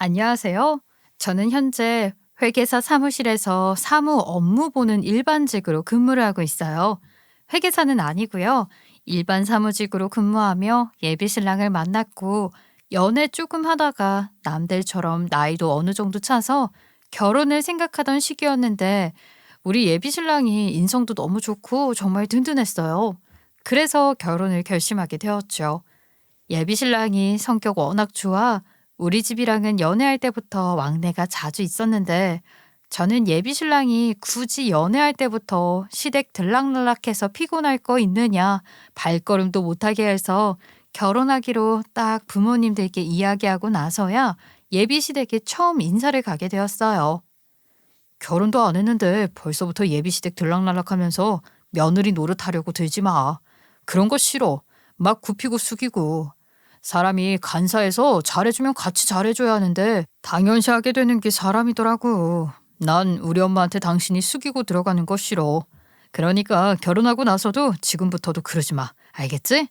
안녕하세요. 저는 현재 회계사 사무실에서 사무 업무 보는 일반직으로 근무를 하고 있어요. 회계사는 아니고요. 일반 사무직으로 근무하며 예비 신랑을 만났고 연애 조금 하다가 남들처럼 나이도 어느 정도 차서 결혼을 생각하던 시기였는데 우리 예비 신랑이 인성도 너무 좋고 정말 든든했어요. 그래서 결혼을 결심하게 되었죠. 예비 신랑이 성격 워낙 좋아 우리 집이랑은 연애할 때부터 왕래가 자주 있었는데 저는 예비 신랑이 굳이 연애할 때부터 시댁 들락날락해서 피곤할 거 있느냐 발걸음도 못하게 해서 결혼하기로 딱 부모님들께 이야기하고 나서야 예비 시댁에 처음 인사를 가게 되었어요. 결혼도 안 했는데 벌써부터 예비 시댁 들락날락하면서 며느리 노릇하려고 들지 마. 그런 거 싫어. 막 굽히고 숙이고. 사람이 간사해서 잘해주면 같이 잘해줘야 하는데 당연시하게 되는 게 사람이더라고. 난 우리 엄마한테 당신이 숙이고 들어가는 거 싫어. 그러니까 결혼하고 나서도 지금부터도 그러지 마. 알겠지?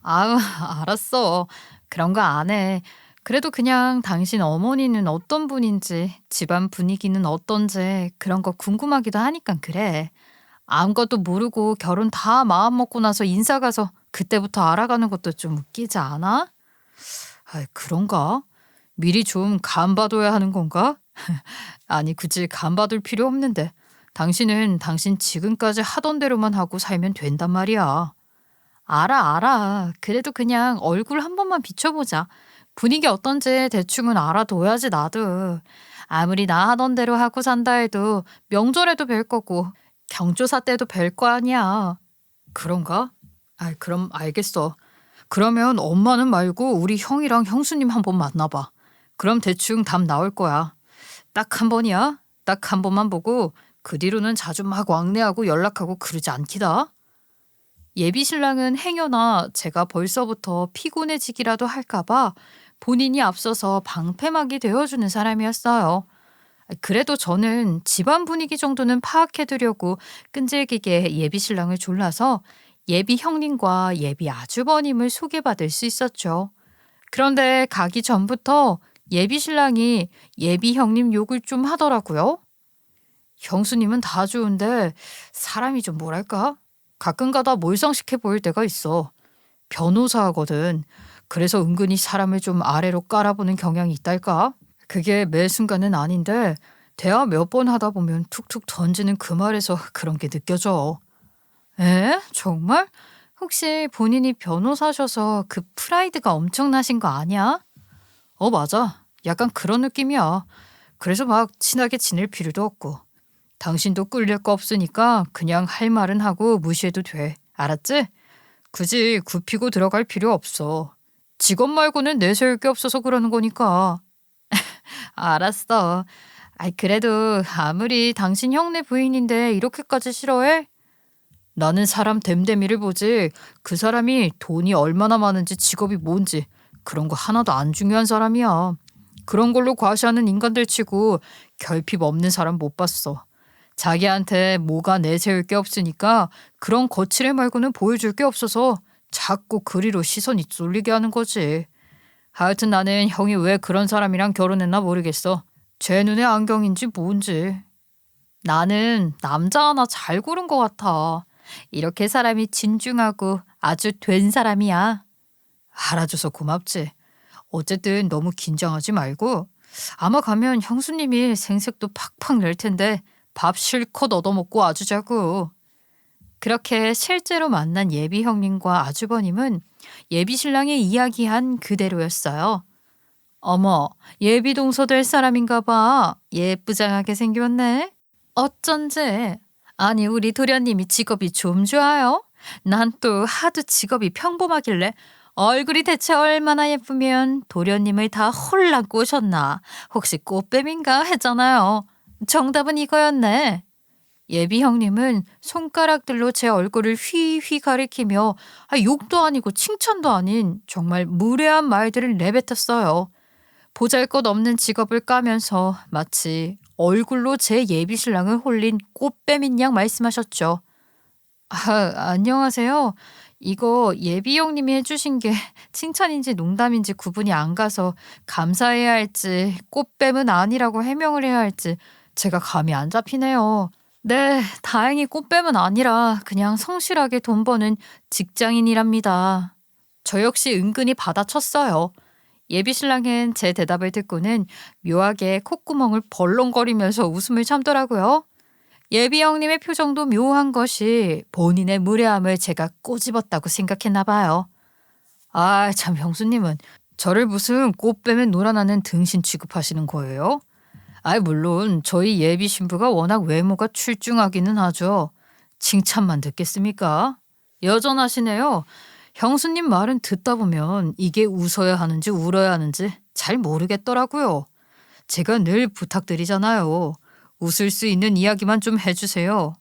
아우, 알았어. 그런 거 안 해. 그래도 그냥 당신 어머니는 어떤 분인지, 집안 분위기는 어떤지 그런 거 궁금하기도 하니까 그래. 아무것도 모르고 결혼 다 마음 먹고 나서 인사 가서 그때부터 알아가는 것도 좀 웃기지 않아? 아, 그런가? 미리 좀 간봐둬야 하는 건가? 아니, 굳이 간봐둘 필요 없는데. 당신은 당신 지금까지 하던 대로만 하고 살면 된단 말이야. 알아, 알아. 그래도 그냥 얼굴 한 번만 비춰보자. 분위기 어떤지 대충은 알아둬야지, 나도. 아무리 나 하던 대로 하고 산다 해도 명절에도 뵐 거고, 경조사 때도 뵐 거 아니야. 그런가? 아, 그럼 알겠어. 그러면 엄마는 말고 우리 형이랑 형수님 한번 만나봐. 그럼 대충 답 나올 거야. 딱 한 번이야. 딱 한 번만 보고 그 뒤로는 자주 막 왕래하고 연락하고 그러지 않기다. 예비 신랑은 행여나 제가 벌써부터 피곤해지기라도 할까봐 본인이 앞서서 방패막이 되어주는 사람이었어요. 그래도 저는 집안 분위기 정도는 파악해두려고 끈질기게 예비 신랑을 졸라서 예비 형님과 예비 아주버님을 소개받을 수 있었죠. 그런데 가기 전부터 예비 신랑이 예비 형님 욕을 좀 하더라고요. 형수님은 다 좋은데 사람이 좀 뭐랄까? 가끔가다 몰상식해 보일 때가 있어. 변호사거든. 그래서 은근히 사람을 좀 아래로 깔아보는 경향이 있달까? 그게 매 순간은 아닌데 대화 몇 번 하다 보면 툭툭 던지는 그 말에서 그런 게 느껴져. 에? 정말? 혹시 본인이 변호사셔서 그 프라이드가 엄청나신 거 아니야? 맞아. 약간 그런 느낌이야. 그래서 막 친하게 지낼 필요도 없고. 당신도 끌릴 거 없으니까 그냥 할 말은 하고 무시해도 돼. 알았지? 굳이 굽히고 들어갈 필요 없어. 직업 말고는 내세울 게 없어서 그러는 거니까. 알았어. 아이, 그래도 아무리 당신 형네 부인인데 이렇게까지 싫어해? 나는 사람 됨됨이를 보지 그 사람이 돈이 얼마나 많은지 직업이 뭔지 그런 거 하나도 안 중요한 사람이야. 그런 걸로 과시하는 인간들 치고 결핍 없는 사람 못 봤어. 자기한테 뭐가 내세울 게 없으니까 그런 거칠애 말고는 보여줄 게 없어서 자꾸 그리로 시선이 쏠리게 하는 거지. 하여튼 나는 형이 왜 그런 사람이랑 결혼했나 모르겠어. 제 눈에 안경인지 뭔지. 나는 남자 하나 잘 고른 것 같아. 이렇게 사람이 진중하고 아주 된 사람이야. 알아줘서 고맙지. 어쨌든 너무 긴장하지 말고 아마 가면 형수님이 생색도 팍팍 낼 텐데 밥 실컷 얻어먹고 아주 자고. 그렇게 실제로 만난 예비 형님과 아주버님은 예비 신랑이 이야기한 그대로였어요. 어머, 예비 동서 될 사람인가 봐. 예쁘장하게 생겼네. 어쩐지. 아니, 우리 도련님이 직업이 좀 좋아요. 난 또 하도 직업이 평범하길래 얼굴이 대체 얼마나 예쁘면 도련님을 다 홀랑 꼬셨나. 혹시 꽃뱀인가 했잖아요. 정답은 이거였네. 예비 형님은 손가락들로 제 얼굴을 휘휘 가리키며 욕도 아니고 칭찬도 아닌 정말 무례한 말들을 내뱉었어요. 보잘것없는 직업을 까면서 마치 얼굴로 제 예비 신랑을 홀린 꽃뱀인 양 말씀하셨죠. 아, 안녕하세요. 이거 예비 형님이 해주신 게 칭찬인지 농담인지 구분이 안 가서 감사해야 할지 꽃뱀은 아니라고 해명을 해야 할지 제가 감이 안 잡히네요. 네, 다행히 꽃뱀은 아니라 그냥 성실하게 돈 버는 직장인이랍니다. 저 역시 은근히 받아쳤어요. 예비 신랑은 제 대답을 듣고는 묘하게 콧구멍을 벌렁거리면서 웃음을 참더라고요. 예비 형님의 표정도 묘한 것이 본인의 무례함을 제가 꼬집었다고 생각했나 봐요. 아, 참 형수님은 저를 무슨 꽃뱀에 놀아나는 등신 취급하시는 거예요? 아이, 물론 저희 예비 신부가 워낙 외모가 출중하기는 하죠. 칭찬만 듣겠습니까? 여전하시네요. 형수님 말은 듣다 보면 이게 웃어야 하는지 울어야 하는지 잘 모르겠더라고요. 제가 늘 부탁드리잖아요. 웃을 수 있는 이야기만 좀 해주세요.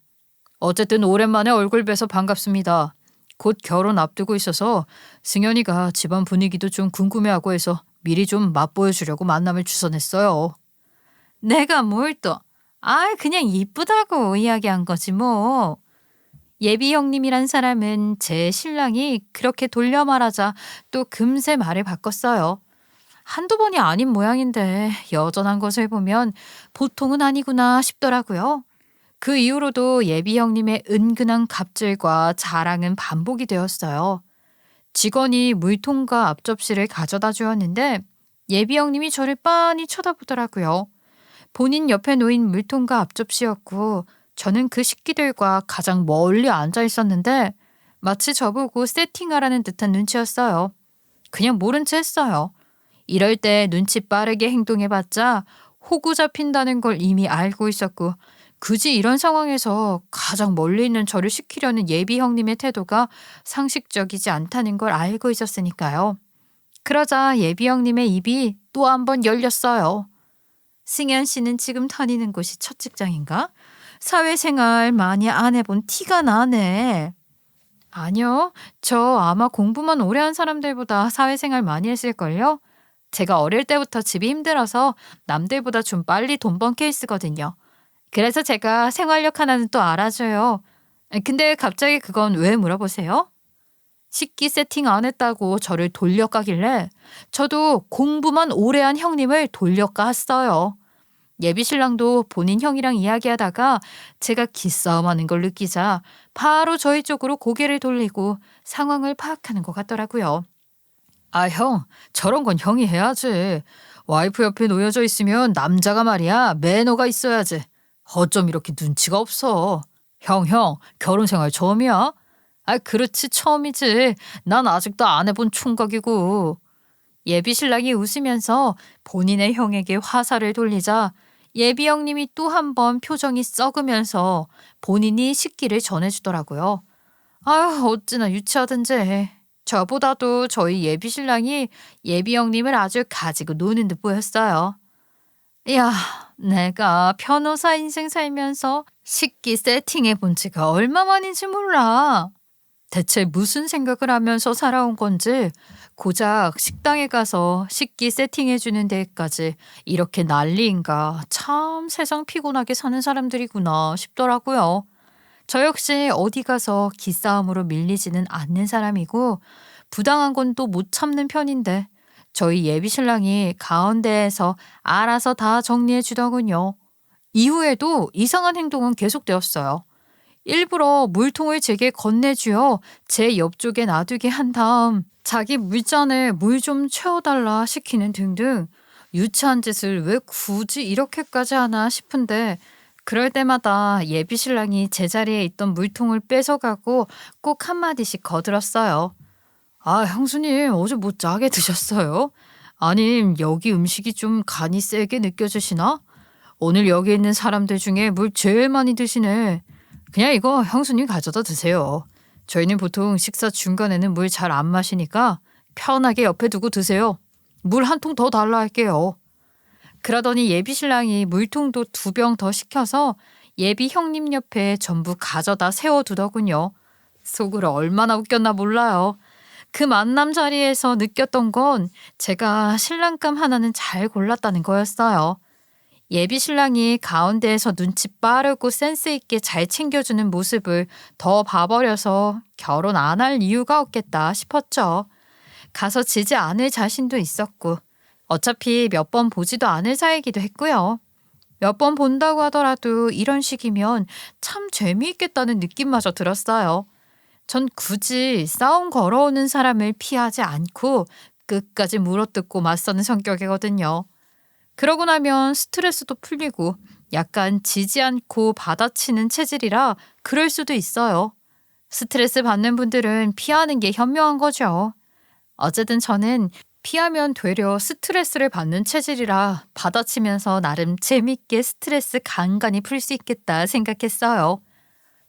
어쨌든 오랜만에 얼굴 뵈서 반갑습니다. 곧 결혼 앞두고 있어서 승현이가 집안 분위기도 좀 궁금해하고 해서 미리 좀 맛보여주려고 만남을 주선했어요. 내가 뭘 또. 그냥 이쁘다고 이야기한 거지 뭐. 예비 형님이란 사람은 제 신랑이 그렇게 돌려 말하자 또 금세 말을 바꿨어요. 한두 번이 아닌 모양인데 여전한 것을 보면 보통은 아니구나 싶더라고요. 그 이후로도 예비 형님의 은근한 갑질과 자랑은 반복이 되었어요. 직원이 물통과 앞접시를 가져다 주었는데 예비 형님이 저를 빤히 쳐다보더라고요. 본인 옆에 놓인 물통과 앞접시였고 저는 그 식기들과 가장 멀리 앉아 있었는데 마치 저보고 세팅하라는 듯한 눈치였어요. 그냥 모른 채 했어요. 이럴 때 눈치 빠르게 행동해봤자 호구 잡힌다는 걸 이미 알고 있었고 굳이 이런 상황에서 가장 멀리 있는 저를 시키려는 예비 형님의 태도가 상식적이지 않다는 걸 알고 있었으니까요. 그러자 예비 형님의 입이 또 한 번 열렸어요. 승현 씨는 지금 다니는 곳이 첫 직장인가? 사회생활 많이 안 해본 티가 나네. 아니요. 저 아마 공부만 오래 한 사람들보다 사회생활 많이 했을걸요? 제가 어릴 때부터 집이 힘들어서 남들보다 좀 빨리 돈 번 케이스거든요. 그래서 제가 생활력 하나는 또 알아줘요. 근데 갑자기 그건 왜 물어보세요? 식기 세팅 안 했다고 저를 돌려까길래 저도 공부만 오래 한 형님을 돌려깠어요. 예비 신랑도 본인 형이랑 이야기하다가 제가 기싸움하는 걸 느끼자 바로 저희 쪽으로 고개를 돌리고 상황을 파악하는 것 같더라고요. 아, 형, 저런 건 형이 해야지. 와이프 옆에 놓여져 있으면 남자가 말이야 매너가 있어야지. 어쩜 이렇게 눈치가 없어. 형, 결혼 생활 처음이야? 아, 그렇지, 처음이지. 난 아직도 안 해본 총각이고. 예비 신랑이 웃으면서 본인의 형에게 화살을 돌리자 예비 형님이 또 한 번 표정이 썩으면서 본인이 식기를 전해주더라고요. 아유, 어찌나 유치하든지. 저보다도 저희 예비 신랑이 예비 형님을 아주 가지고 노는 듯 보였어요. 야, 내가 변호사 인생 살면서 식기 세팅해 본 지가 얼마만인지 몰라. 대체 무슨 생각을 하면서 살아온 건지 고작 식당에 가서 식기 세팅해 주는 데까지 이렇게 난리인가. 참 세상 피곤하게 사는 사람들이구나 싶더라고요. 저 역시 어디 가서 기싸움으로 밀리지는 않는 사람이고 부당한 건 또 못 참는 편인데 저희 예비 신랑이 가운데에서 알아서 다 정리해 주더군요. 이후에도 이상한 행동은 계속되었어요. 일부러 물통을 제게 건네주어 제 옆쪽에 놔두게 한 다음 자기 물잔에 물 좀 채워달라 시키는 등등 유치한 짓을 왜 굳이 이렇게까지 하나 싶은데 그럴 때마다 예비 신랑이 제자리에 있던 물통을 뺏어가고 꼭 한마디씩 거들었어요. 아, 형수님 어제 뭐 짜게 드셨어요? 아님 여기 음식이 좀 간이 세게 느껴지시나? 오늘 여기 있는 사람들 중에 물 제일 많이 드시네. 그냥 이거 형수님 가져다 드세요. 저희는 보통 식사 중간에는 물 잘 안 마시니까 편하게 옆에 두고 드세요. 물 한 통 더 달라 할게요. 그러더니 예비 신랑이 물통도 2병 더 시켜서 예비 형님 옆에 전부 가져다 세워두더군요. 속으로 얼마나 웃겼나 몰라요. 그 만남 자리에서 느꼈던 건 제가 신랑감 하나는 잘 골랐다는 거였어요. 예비 신랑이 가운데에서 눈치 빠르고 센스 있게 잘 챙겨주는 모습을 더 봐버려서 결혼 안 할 이유가 없겠다 싶었죠. 가서 지지 않을 자신도 있었고 어차피 몇 번 보지도 않을 사이기도 했고요. 몇 번 본다고 하더라도 이런 식이면 참 재미있겠다는 느낌마저 들었어요. 전 굳이 싸움 걸어오는 사람을 피하지 않고 끝까지 물어뜯고 맞서는 성격이거든요. 그러고 나면 스트레스도 풀리고 약간 지지 않고 받아치는 체질이라 그럴 수도 있어요. 스트레스 받는 분들은 피하는 게 현명한 거죠. 어쨌든 저는 피하면 되려 스트레스를 받는 체질이라 받아치면서 나름 재밌게 스트레스 간간히 풀 수 있겠다 생각했어요.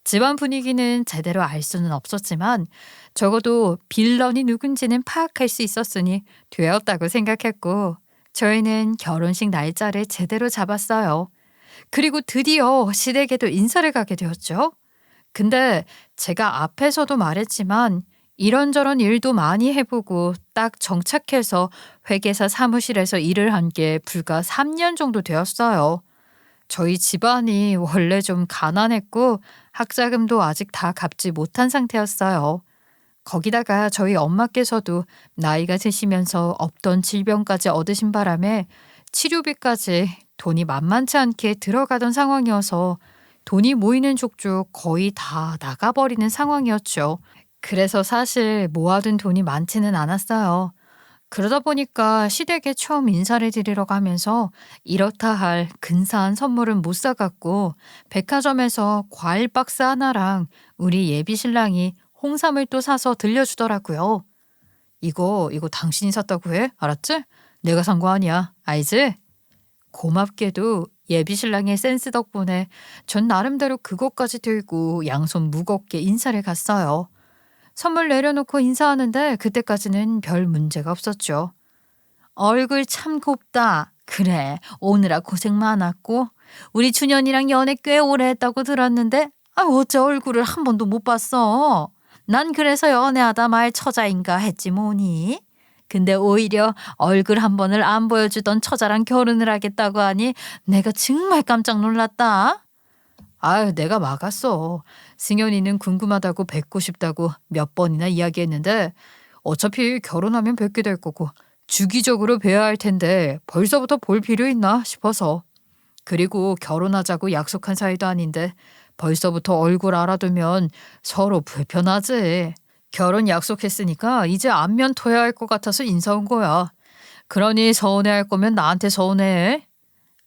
집안 분위기는 제대로 알 수는 없었지만 적어도 빌런이 누군지는 파악할 수 있었으니 되었다고 생각했고 저희는 결혼식 날짜를 제대로 잡았어요. 그리고 드디어 시댁에도 인사를 가게 되었죠. 근데 제가 앞에서도 말했지만 이런저런 일도 많이 해보고 딱 정착해서 회계사 사무실에서 일을 한 게 불과 3년 정도 되었어요. 저희 집안이 원래 좀 가난했고 학자금도 아직 다 갚지 못한 상태였어요. 거기다가 저희 엄마께서도 나이가 드시면서 없던 질병까지 얻으신 바람에 치료비까지 돈이 만만치 않게 들어가던 상황이어서 돈이 모이는 족족 거의 다 나가버리는 상황이었죠. 그래서 사실 모아둔 돈이 많지는 않았어요. 그러다 보니까 시댁에 처음 인사를 드리러 가면서 이렇다 할 근사한 선물은 못 사갔고 백화점에서 과일 박스 하나랑 우리 예비 신랑이 홍삼을 또 사서 들려주더라고요. 이거 당신이 샀다고 해? 알았지? 내가 산 거 아니야. 알지? 고맙게도 예비 신랑의 센스 덕분에 전 나름대로 그것까지 들고 양손 무겁게 인사를 갔어요. 선물 내려놓고 인사하는데 그때까지는 별 문제가 없었죠. 얼굴 참 곱다. 그래, 오느라 고생 많았고 우리 준현이랑 연애 꽤 오래 했다고 들었는데 어째 얼굴을 한 번도 못 봤어. 난 그래서 연애하다 말 처자인가 했지 뭐니. 근데 오히려 얼굴 한 번을 안 보여주던 처자랑 결혼을 하겠다고 하니 내가 정말 깜짝 놀랐다. 아유, 내가 막았어. 승현이는 궁금하다고 뵙고 싶다고 몇 번이나 이야기했는데 어차피 결혼하면 뵙게 될 거고 주기적으로 뵈야 할 텐데 벌써부터 볼 필요 있나 싶어서. 그리고 결혼하자고 약속한 사이도 아닌데 벌써부터 얼굴 알아두면 서로 불편하지. 결혼 약속했으니까 이제 안면 터야 할 것 같아서 인사 온 거야. 그러니 서운해할 거면 나한테 서운해.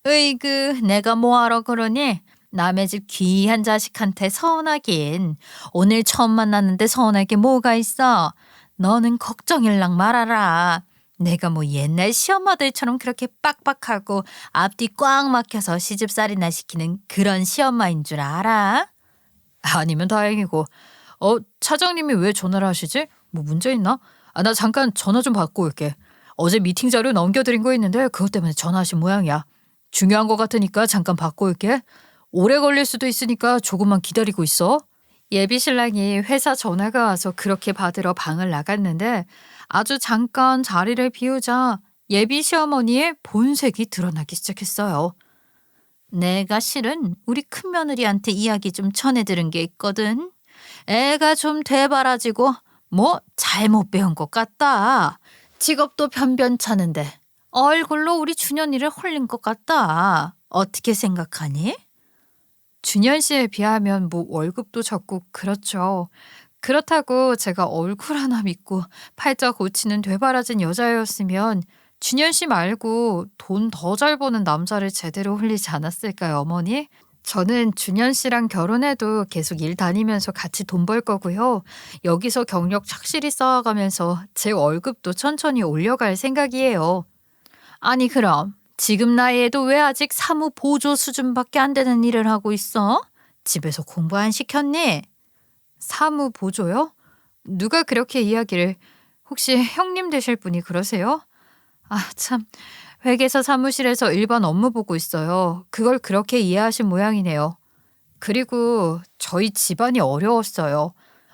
으이그, 내가 뭐하러 그러니? 남의 집 귀한 자식한테 서운하긴. 오늘 처음 만났는데 서운할 게 뭐가 있어? 너는 걱정일랑 말아라. 내가 뭐 옛날 시엄마들처럼 그렇게 빡빡하고 앞뒤 꽉 막혀서 시집살이나 시키는 그런 시엄마인 줄 알아? 아니면 다행이고. 차장님이 왜 전화를 하시지? 뭐 문제 있나? 나 잠깐 전화 좀 받고 올게. 어제 미팅 자료 넘겨드린 거 있는데 그것 때문에 전화하신 모양이야. 중요한 거 같으니까 잠깐 받고 올게. 오래 걸릴 수도 있으니까 조금만 기다리고 있어. 예비 신랑이 회사 전화가 와서 그렇게 받으러 방을 나갔는데 아주 잠깐 자리를 비우자 예비 시어머니의 본색이 드러나기 시작했어요. 내가 실은 우리 큰며느리한테 이야기 좀 전해들은 게 있거든. 애가 좀 대바라지고 뭐 잘못 배운 것 같다. 직업도 변변찮은데 얼굴로 우리 준현이를 홀린 것 같다. 어떻게 생각하니? 준현 씨에 비하면 뭐 월급도 적고 그렇죠. 그렇다고 제가 얼굴 하나 믿고 팔자 고치는 되바라진 여자였으면 준현 씨 말고 돈 더 잘 버는 남자를 제대로 흘리지 않았을까요, 어머니? 저는 준현 씨랑 결혼해도 계속 일 다니면서 같이 돈 벌 거고요. 여기서 경력 착실히 쌓아가면서 제 월급도 천천히 올려갈 생각이에요. 아니 그럼 지금 나이에도 왜 아직 사무 보조 수준밖에 안 되는 일을 하고 있어? 집에서 공부 안 시켰니? 사무 보조요? 누가 그렇게 이야기를. 혹시 형님 되실 분이 그러세요? 참. 회계사 사무실에서 일반 업무 보고 있어요. 그걸 그렇게 이해하신 모양이네요. 그리고 저희 집안이 어려웠어요.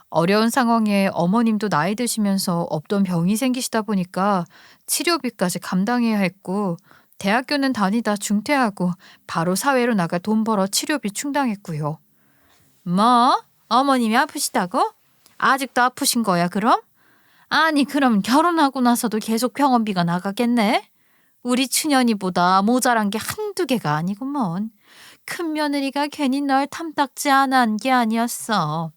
어려운 상황에 어머님도 나이 드시면서 없던 병이 생기시다 보니까 치료비까지 감당해야 했고 대학교는 다니다 중퇴하고 바로 사회로 나가 돈 벌어 치료비 충당했고요. 뭐? 어머님이 아프시다고? 아직도 아프신 거야, 그럼? 아니, 그럼 결혼하고 나서도 계속 병원비가 나가겠네? 우리 춘현이보다 모자란 게 한두 개가 아니구먼. 큰 며느리가 괜히 널 탐탁지 않아 한 게 아니었어.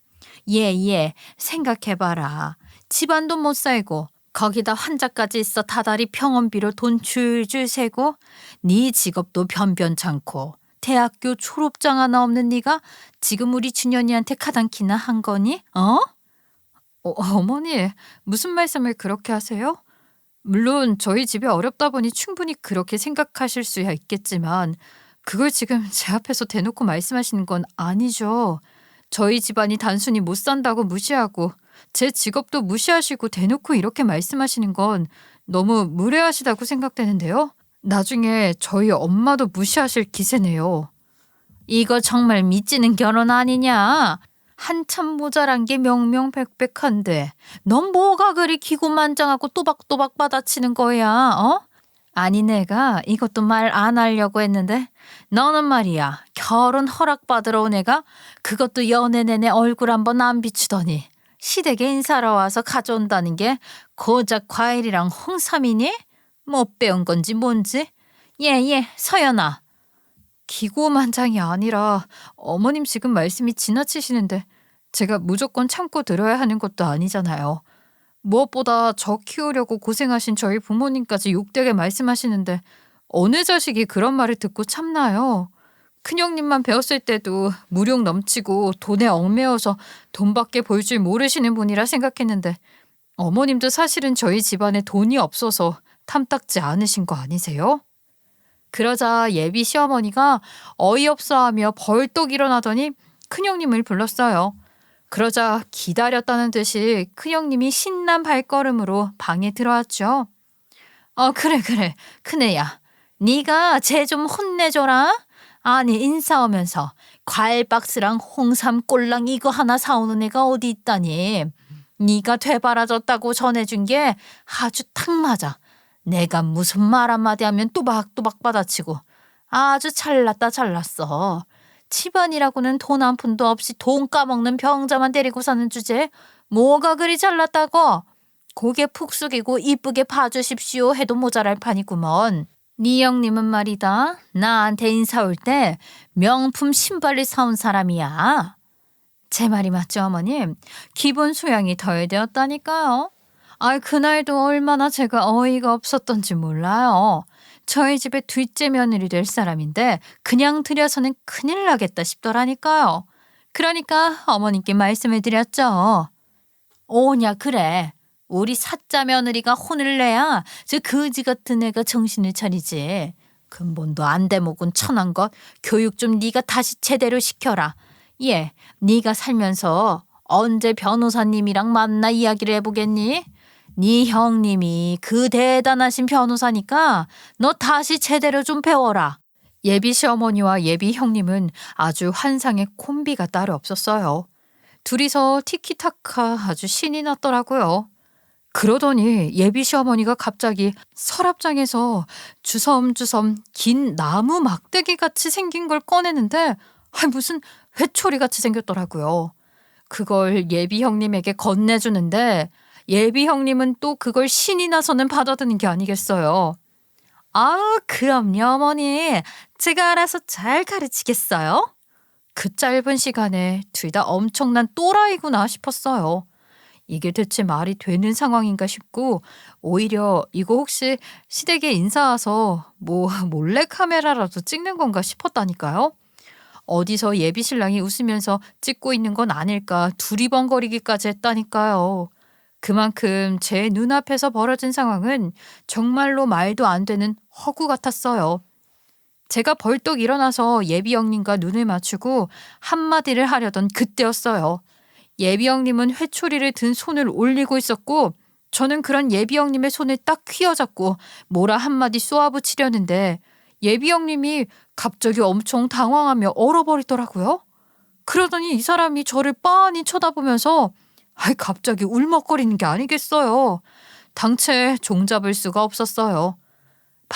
예, 생각해봐라. 집안도 못 살고 거기다 환자까지 있어 다달이 병원비로 돈 줄줄 세고 네 직업도 변변찮고 대학교 졸업장 하나 없는 네가 지금 우리 준현이한테 가당키나 한 거니? 어머니, 무슨 말씀을 그렇게 하세요? 물론 저희 집이 어렵다 보니 충분히 그렇게 생각하실 수야 있겠지만 그걸 지금 제 앞에서 대놓고 말씀하시는 건 아니죠. 저희 집안이 단순히 못 산다고 무시하고 제 직업도 무시하시고 대놓고 이렇게 말씀하시는 건 너무 무례하시다고 생각되는데요. 나중에 저희 엄마도 무시하실 기세네요. 이거 정말 미치는 결혼 아니냐? 한참 모자란 게 명명백백한데 넌 뭐가 그리 기고만장하고 또박또박 받아치는 거야? 아니 내가 이것도 말 안 하려고 했는데 너는 말이야 결혼 허락받으러 온 애가 그것도 연애 내내 얼굴 한번 안 비추더니 시댁에 인사하러 와서 가져온다는 게 고작 과일이랑 홍삼이니? 못 배운 건지 뭔지? 예, 서연아. 기고만장이 아니라 어머님 지금 말씀이 지나치시는데 제가 무조건 참고 들어야 하는 것도 아니잖아요. 무엇보다 저 키우려고 고생하신 저희 부모님까지 욕되게 말씀하시는데 어느 자식이 그런 말을 듣고 참나요? 큰형님만 배웠을 때도 무력 넘치고 돈에 얽매여서 돈밖에 볼 줄 모르시는 분이라 생각했는데 어머님도 사실은 저희 집안에 돈이 없어서 탐탁지 않으신 거 아니세요? 그러자 예비 시어머니가 어이없어하며 벌떡 일어나더니 큰형님을 불렀어요. 그러자 기다렸다는 듯이 큰형님이 신난 발걸음으로 방에 들어왔죠. 그래 큰애야. 네가 쟤 좀 혼내줘라. 아니 인사 오면서 과일 박스랑 홍삼 꼴랑 이거 하나 사오는 애가 어디 있다니. 네가 되바라졌다고 전해준 게 아주 탁 맞아. 내가 무슨 말 한마디 하면 또박또박 받아치고 아주 잘났어. 집안이라고는 돈 한 푼도 없이 돈 까먹는 병자만 데리고 사는 주제에 뭐가 그리 잘났다고? 고개 푹 숙이고 이쁘게 봐주십시오 해도 모자랄 판이구먼. 네 형님은 말이다. 나한테 인사 올 때 명품 신발을 사온 사람이야. 제 말이 맞죠 어머님? 기본 소양이 덜 되었다니까요. 그날도 얼마나 제가 어이가 없었던지 몰라요. 저희 집의 둘째 며느리 될 사람인데 그냥 들여서는 큰일 나겠다 싶더라니까요. 그러니까 어머님께 말씀을 드렸죠. 오냐 그래. 우리 사짜 며느리가 혼을 내야 저 거지 같은 애가 정신을 차리지. 근본도 안 대먹은 천한 것 교육 좀 네가 다시 제대로 시켜라. 예, 네가 살면서 언제 변호사님이랑 만나 이야기를 해보겠니? 네 형님이 그 대단하신 변호사니까 너 다시 제대로 좀 배워라. 예비 시어머니와 예비 형님은 아주 환상의 콤비가 따로 없었어요. 둘이서 티키타카 아주 신이 났더라고요. 그러더니 예비 시어머니가 갑자기 서랍장에서 주섬주섬 긴 나무 막대기 같이 생긴 걸 꺼내는데 무슨 회초리 같이 생겼더라고요. 그걸 예비 형님에게 건네주는데 예비 형님은 또 그걸 신이 나서는 받아드는 게 아니겠어요. 그럼요 어머니. 제가 알아서 잘 가르치겠어요. 그 짧은 시간에 둘 다 엄청난 또라이구나 싶었어요. 이게 대체 말이 되는 상황인가 싶고 오히려 이거 혹시 시댁에 인사 와서 몰래카메라라도 찍는 건가 싶었다니까요. 어디서 예비 신랑이 웃으면서 찍고 있는 건 아닐까 두리번거리기까지 했다니까요. 그만큼 제 눈앞에서 벌어진 상황은 정말로 말도 안 되는 허구 같았어요. 제가 벌떡 일어나서 예비 형님과 눈을 맞추고 한마디를 하려던 그때였어요. 예비 형님은 회초리를 든 손을 올리고 있었고 저는 그런 예비 형님의 손을 딱 휘어잡고 뭐라 한마디 쏘아붙이려는데 예비 형님이 갑자기 엄청 당황하며 얼어버리더라고요. 그러더니 이 사람이 저를 빤히 쳐다보면서 갑자기 울먹거리는 게 아니겠어요. 당최 종잡을 수가 없었어요.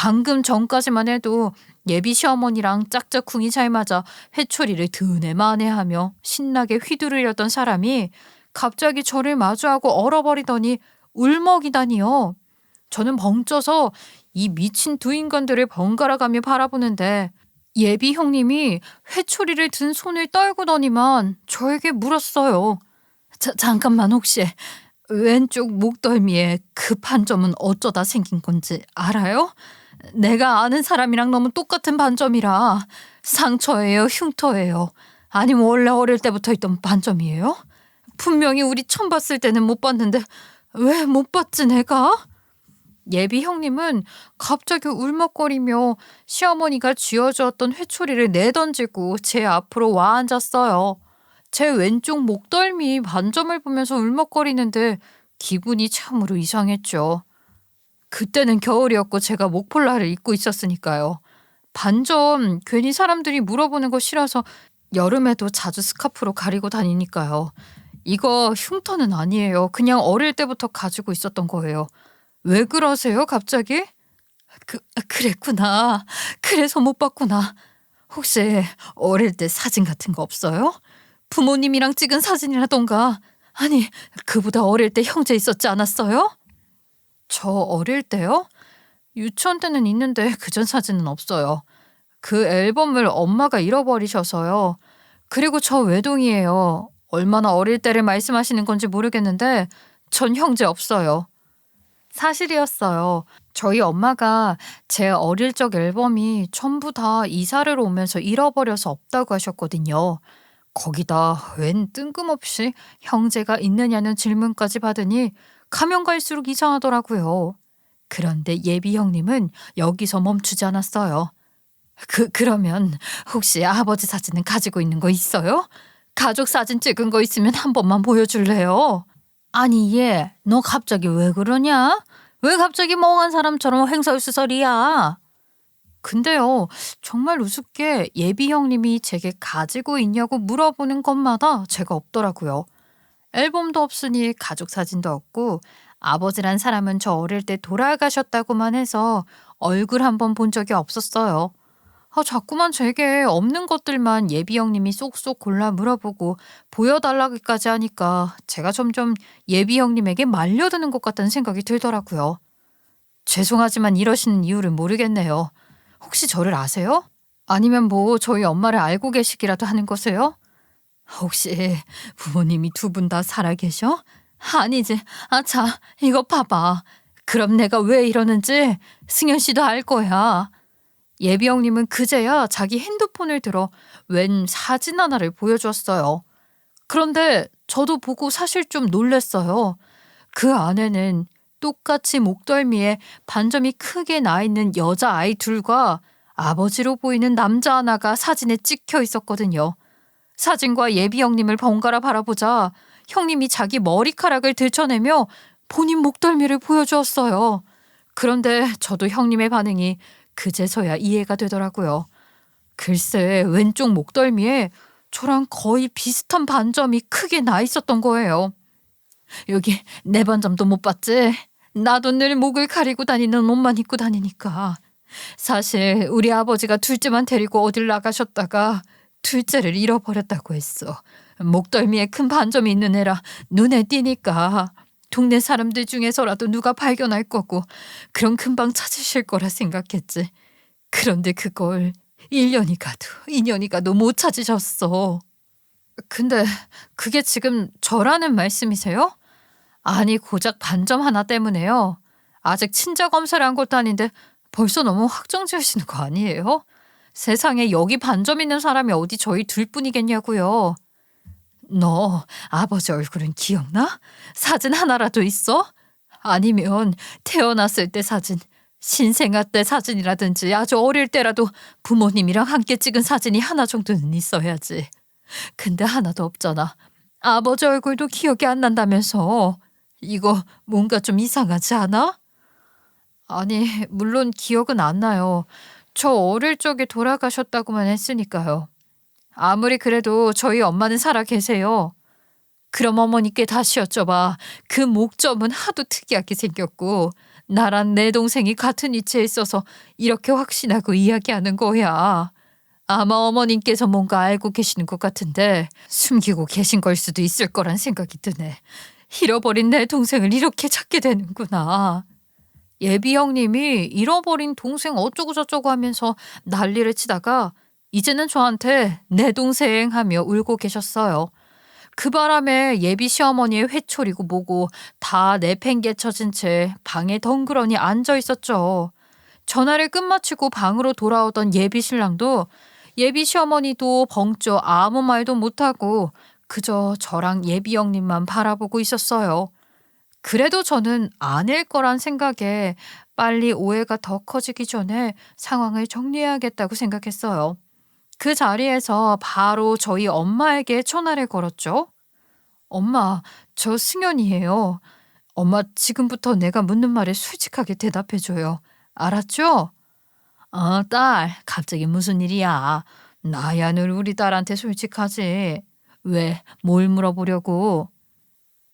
방금 전까지만 해도 예비 시어머니랑 짝짝꿍이 잘 맞아 회초리를 드네 마네하며 신나게 휘두르려던 사람이 갑자기 저를 마주하고 얼어버리더니 울먹이다니요. 저는 벙쪄서 이 미친 두 인간들을 번갈아가며 바라보는데 예비 형님이 회초리를 든 손을 떨구더니만 저에게 물었어요. 잠깐만, 혹시 왼쪽 목덜미에 그 반점은 어쩌다 생긴 건지 알아요? 내가 아는 사람이랑 너무 똑같은 반점이라 상처예요, 흉터예요? 아니면 원래 어릴 때부터 있던 반점이에요? 분명히 우리 처음 봤을 때는 못 봤는데 왜 못 봤지 내가? 예비 형님은 갑자기 울먹거리며 시어머니가 쥐어주었던 회초리를 내던지고 제 앞으로 와 앉았어요. 제 왼쪽 목덜미 반점을 보면서 울먹거리는데 기분이 참으로 이상했죠. 그때는 겨울이었고 제가 목폴라를 입고 있었으니까요. 반점 괜히 사람들이 물어보는 거 싫어서 여름에도 자주 스카프로 가리고 다니니까요. 이거 흉터는 아니에요. 그냥 어릴 때부터 가지고 있었던 거예요. 왜 그러세요, 갑자기? 그랬구나. 그래서 못 봤구나. 혹시 어릴 때 사진 같은 거 없어요? 부모님이랑 찍은 사진이라던가. 아니, 그보다 어릴 때 형제 있었지 않았어요? 저 어릴 때요? 유치원 때는 있는데 그전 사진은 없어요. 그 앨범을 엄마가 잃어버리셔서요. 그리고 저 외동이에요. 얼마나 어릴 때를 말씀하시는 건지 모르겠는데 전 형제 없어요. 사실이었어요. 저희 엄마가 제 어릴 적 앨범이 전부 다 이사를 오면서 잃어버려서 없다고 하셨거든요. 거기다 웬 뜬금없이 형제가 있느냐는 질문까지 받으니 가면 갈수록 이상하더라고요. 그런데 예비 형님은 여기서 멈추지 않았어요. 그러면 혹시 아버지 사진은 가지고 있는 거 있어요? 가족 사진 찍은 거 있으면 한 번만 보여줄래요? 아니 얘, 너 갑자기 왜 그러냐? 왜 갑자기 멍한 사람처럼 횡설수설이야? 근데요, 정말 우습게 예비 형님이 제게 가지고 있냐고 물어보는 것마다 제가 없더라고요. 앨범도 없으니 가족 사진도 없고 아버지란 사람은 저 어릴 때 돌아가셨다고만 해서 얼굴 한 번 본 적이 없었어요. 자꾸만 제게 없는 것들만 예비 형님이 쏙쏙 골라 물어보고 보여달라기까지 하니까 제가 점점 예비 형님에게 말려드는 것 같다는 생각이 들더라고요. 죄송하지만 이러시는 이유를 모르겠네요. 혹시 저를 아세요? 아니면 뭐 저희 엄마를 알고 계시기라도 하는 거세요? 혹시 부모님이 두 분 다 살아계셔? 아니지. 자, 이거 봐봐. 그럼 내가 왜 이러는지 승현 씨도 알 거야. 예비 형님은 그제야 자기 핸드폰을 들어 웬 사진 하나를 보여주었어요. 그런데 저도 보고 사실 좀 놀랐어요. 그 안에는 똑같이 목덜미에 반점이 크게 나 있는 여자아이 둘과 아버지로 보이는 남자 하나가 사진에 찍혀 있었거든요. 사진과 예비 형님을 번갈아 바라보자 형님이 자기 머리카락을 들춰내며 본인 목덜미를 보여주었어요. 그런데 저도 형님의 반응이 그제서야 이해가 되더라고요. 글쎄 왼쪽 목덜미에 저랑 거의 비슷한 반점이 크게 나 있었던 거예요. 여기 내 반점도 못 봤지? 나도 늘 목을 가리고 다니는 옷만 입고 다니니까. 사실 우리 아버지가 둘째만 데리고 어딜 나가셨다가 둘째를 잃어버렸다고 했어. 목덜미에 큰 반점이 있는 애라 눈에 띄니까 동네 사람들 중에서라도 누가 발견할 거고 그럼 금방 찾으실 거라 생각했지. 그런데 그걸 1년이 가도 2년이 가도 못 찾으셨어. 근데 그게 지금 저라는 말씀이세요? 아니 고작 반점 하나 때문에요. 아직 친자 검사를 한 것도 아닌데 벌써 너무 확정 지으시는 거 아니에요? 세상에 여기 반점 있는 사람이 어디 저희 둘뿐이겠냐고요. 너 아버지 얼굴은 기억나? 사진 하나라도 있어? 아니면 태어났을 때 사진, 신생아 때 사진이라든지 아주 어릴 때라도 부모님이랑 함께 찍은 사진이 하나 정도는 있어야지. 근데 하나도 없잖아. 아버지 얼굴도 기억이 안 난다면서. 이거 뭔가 좀 이상하지 않아? 아니, 물론 기억은 안 나요. 저 어릴 적에 돌아가셨다고만 했으니까요. 아무리 그래도 저희 엄마는 살아 계세요. 그럼 어머니께 다시 여쭤봐. 그 목점은 하도 특이하게 생겼고 나랑 내 동생이 같은 위치에 있어서 이렇게 확신하고 이야기하는 거야. 아마 어머님께서 뭔가 알고 계시는 것 같은데 숨기고 계신 걸 수도 있을 거란 생각이 드네. 잃어버린 내 동생을 이렇게 찾게 되는구나. 예비 형님이 잃어버린 동생 어쩌고 저쩌고 하면서 난리를 치다가 이제는 저한테 내 동생 하며 울고 계셨어요. 그 바람에 예비 시어머니의 회초리고 뭐고 다 내팽개쳐진 채 방에 덩그러니 앉아 있었죠. 전화를 끝마치고 방으로 돌아오던 예비 신랑도 예비 시어머니도 벙쪄 아무 말도 못하고 그저 저랑 예비 형님만 바라보고 있었어요. 그래도 저는 아닐 거란 생각에 빨리 오해가 더 커지기 전에 상황을 정리해야겠다고 생각했어요. 그 자리에서 바로 저희 엄마에게 전화를 걸었죠. 엄마, 저 승연이에요. 엄마, 지금부터 내가 묻는 말에 솔직하게 대답해줘요. 알았죠? 딸, 갑자기 무슨 일이야? 나야 늘 우리 딸한테 솔직하지. 왜, 뭘 물어보려고?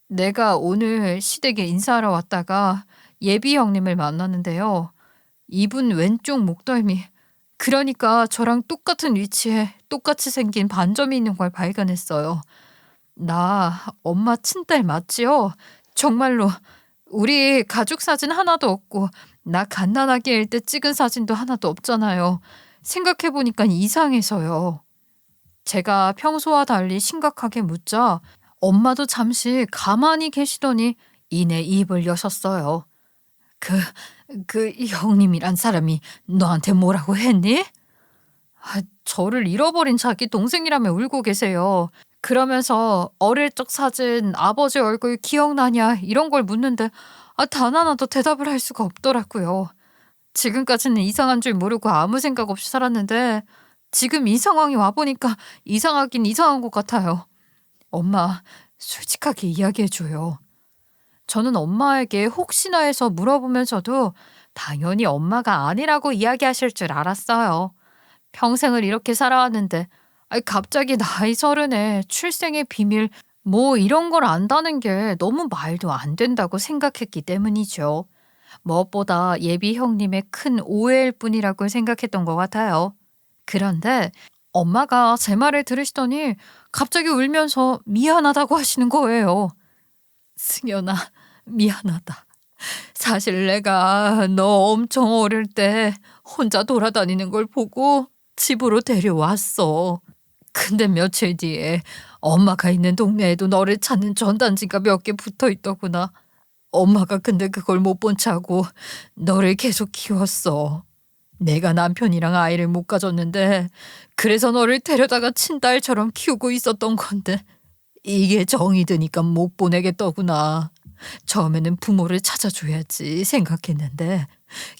내가 오늘 시댁에 인사하러 왔다가 예비 형님을 만났는데요. 이분 왼쪽 목덜미, 그러니까 저랑 똑같은 위치에 똑같이 생긴 반점이 있는 걸 발견했어요. 나 엄마 친딸 맞지요? 정말로 우리 가족 사진 하나도 없고 나 갓난아기 일 때 찍은 사진도 하나도 없잖아요. 생각해보니까 이상해서요. 제가 평소와 달리 심각하게 묻자 엄마도 잠시 가만히 계시더니 이내 입을 여셨어요. 그, 그 형님이란 사람이 너한테 뭐라고 했니? 저를 잃어버린 자기 동생이라며 울고 계세요. 그러면서 어릴 적 사진, 아버지 얼굴 기억나냐 이런 걸 묻는데 단 하나도 대답을 할 수가 없더라고요. 지금까지는 이상한 줄 모르고 아무 생각 없이 살았는데 지금 이 상황이 와보니까 이상하긴 이상한 것 같아요. 엄마, 솔직하게 이야기해줘요. 저는 엄마에게 혹시나 해서 물어보면서도 당연히 엄마가 아니라고 이야기하실 줄 알았어요. 평생을 이렇게 살아왔는데 갑자기 나이 30에 출생의 비밀 뭐 이런 걸 안다는 게 너무 말도 안 된다고 생각했기 때문이죠. 무엇보다 예비 형님의 큰 오해일 뿐이라고 생각했던 것 같아요. 그런데 엄마가 제 말을 들으시더니 갑자기 울면서 미안하다고 하시는 거예요. 승연아, 미안하다. 사실 내가 너 엄청 어릴 때 혼자 돌아다니는 걸 보고 집으로 데려왔어. 근데 며칠 뒤에 엄마가 있는 동네에도 너를 찾는 전단지가 몇 개 붙어 있더구나. 엄마가 근데 그걸 못 본 채하고 너를 계속 키웠어. 내가 남편이랑 아이를 못 가졌는데 그래서 너를 데려다가 친딸처럼 키우고 있었던 건데 이게 정이 드니까 못 보내겠더구나. 처음에는 부모를 찾아줘야지 생각했는데